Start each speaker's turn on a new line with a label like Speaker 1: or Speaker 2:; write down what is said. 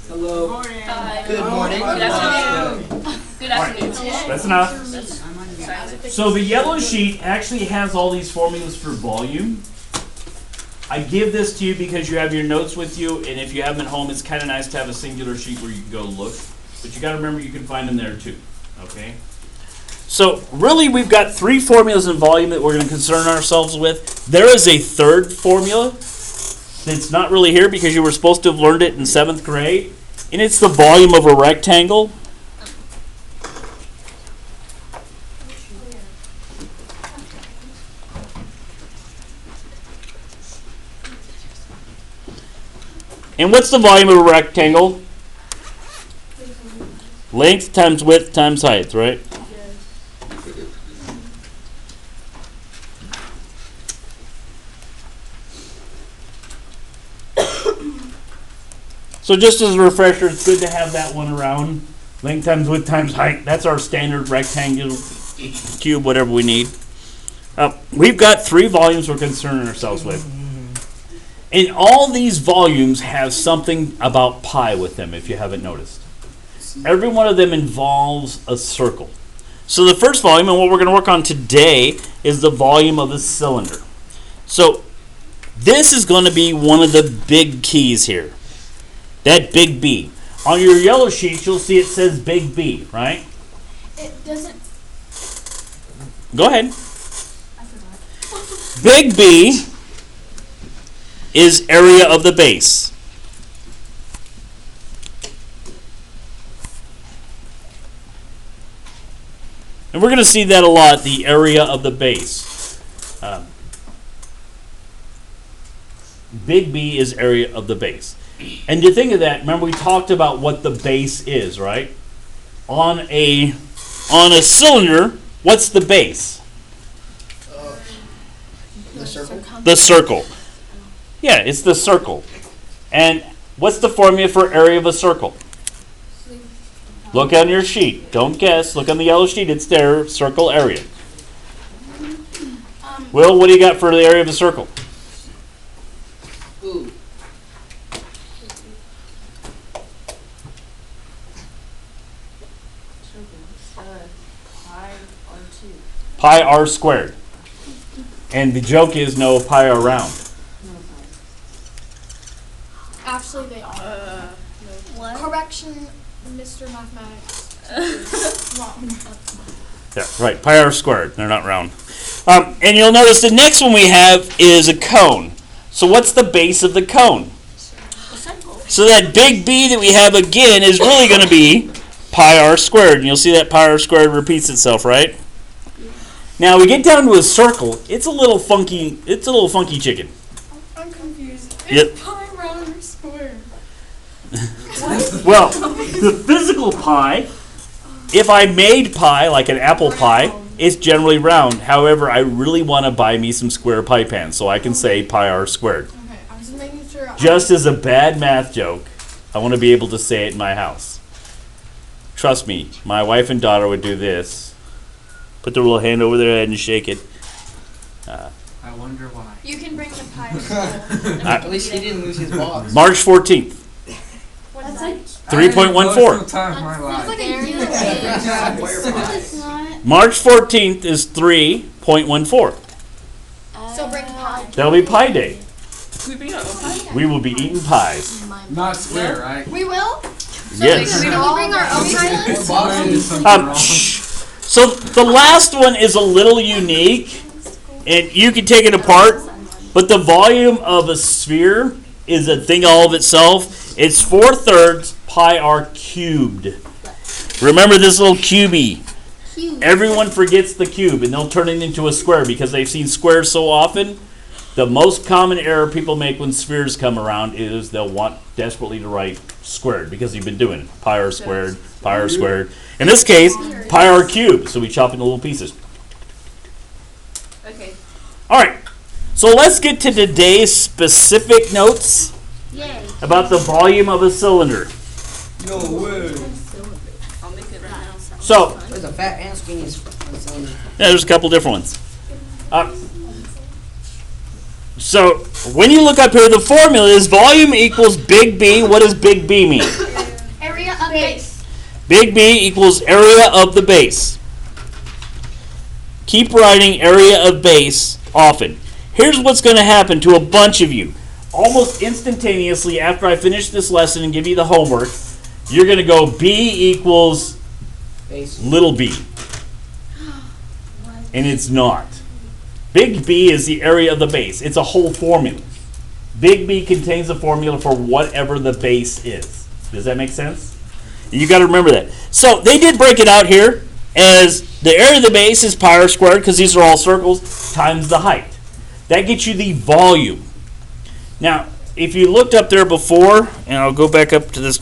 Speaker 1: Hello.
Speaker 2: Good morning.
Speaker 3: Good afternoon. Good afternoon.
Speaker 4: That's enough. So the yellow sheet actually has all these formulas for volume. I give this to you because you have your notes with you, and if you have them at home, it's kind of nice to have a singular sheet where you can go look. But you got to remember you can find them there too. Okay? So really we've got 3 formulas in volume that we're going to concern ourselves with. There is a third formula that's not really here because you were supposed to have learned it in 7th grade, and it's the volume of a rectangle. And what's the volume of a rectangle? Length times width times height, right? So just as a refresher, it's good to have that one around. Length times width times height. That's our standard rectangle, cube, whatever we need. We've got 3 volumes we're concerning ourselves with. And all these volumes have something about pi with them, if you haven't noticed. Every one of them involves a circle. So the first volume, and what we're going to work on today, is the volume of a cylinder. So this is going to be one of the big keys here. That big B. On your yellow sheet, you'll see it says big B, right?
Speaker 5: It doesn't.
Speaker 4: Go ahead.
Speaker 5: I forgot.
Speaker 4: Big B is area of the base. And we're going to see that a lot, the area of the base. Big B is area of the base. And to think of that, remember we talked about what the base is, right? On a cylinder, what's the base?
Speaker 2: The circle?
Speaker 4: The circle. Yeah, it's the circle. And what's the formula for area of a circle? Look on your sheet. Don't guess. Look on the yellow sheet. It's there. Circle area. Will, what do you got for the area of a circle?
Speaker 2: Ooh.
Speaker 4: Pi r squared. And the joke is no pi r round.
Speaker 5: Actually, they are.
Speaker 3: What?
Speaker 5: Correction, Mr. Mathematics. Wrong.
Speaker 4: Yeah, right. Pi r squared. They're not round. And you'll notice the next one we have is a cone. So what's the base of the cone? So that big B that we have again is really going to be pi r squared. And you'll see that pi r squared repeats itself, right? Now we get down to a circle. It's a little funky. It's a little funky chicken.
Speaker 5: I'm confused.
Speaker 4: Yep.
Speaker 5: It's pi round or square?
Speaker 4: Well, the physical pi, if I made pie like an apple pie, it's generally round. However, I really want to buy me some square pie pans, so I can say pi r squared.
Speaker 5: Okay, I was making sure.
Speaker 4: Just as a bad math joke, I want to be able to say it in my house. Trust me, my wife and daughter would do this. Put their little hand over their head and shake it.
Speaker 1: I wonder why.
Speaker 5: You can bring the pie to school.
Speaker 2: At least he didn't lose his box.
Speaker 4: March 14th,
Speaker 5: That's like
Speaker 4: 3.14.
Speaker 1: Time of my
Speaker 5: that's
Speaker 1: life.
Speaker 5: like a unit.
Speaker 3: It's not.
Speaker 4: March 14th is 3.14.
Speaker 5: So bring pie.
Speaker 4: That'll be Pie Day.
Speaker 3: We bring our own pie?
Speaker 4: We will be eating pies.
Speaker 1: Not square, right?
Speaker 5: We will.
Speaker 4: Yes.
Speaker 5: Can we bring our own pie?
Speaker 1: Boxes.
Speaker 4: Shh. So the last one is a little unique, and you can take it apart, but the volume of a sphere is a thing all of itself. It's 4/3 pi r cubed. Remember this little cubey. Everyone forgets the cube, and they'll turn it into a square because they've seen squares so often. The most common error people make when spheres come around is they'll want desperately to write squared because you've been doing it. Pi r squared, pi r squared. In this case, pi r cubed, so we chop into little pieces.
Speaker 3: Okay.
Speaker 4: All right, so let's get to today's specific notes
Speaker 3: Yay.
Speaker 4: about the volume of a cylinder.
Speaker 2: No way.
Speaker 3: I'll make it right now.
Speaker 4: So,
Speaker 2: There's a fat and skinny cylinder.
Speaker 4: yeah, there's a couple different ones. So, when you look up here, the formula is volume equals big B. What does big B mean?
Speaker 5: Base.
Speaker 4: Big B equals area of the base. Keep writing area of base often. Here's what's going to happen to a bunch of you. Almost instantaneously after I finish this lesson and give you the homework, you're going to go B equals
Speaker 2: Base.
Speaker 4: little b. And it's not. Big B is the area of the base. It's a whole formula. Big B contains a formula for whatever the base is. Does that make sense? You got to remember that. So they did break it out here as the area of the base is pi r squared, because these are all circles, times the height. That gets you the volume. Now, if you looked up there before, and I'll go back up to this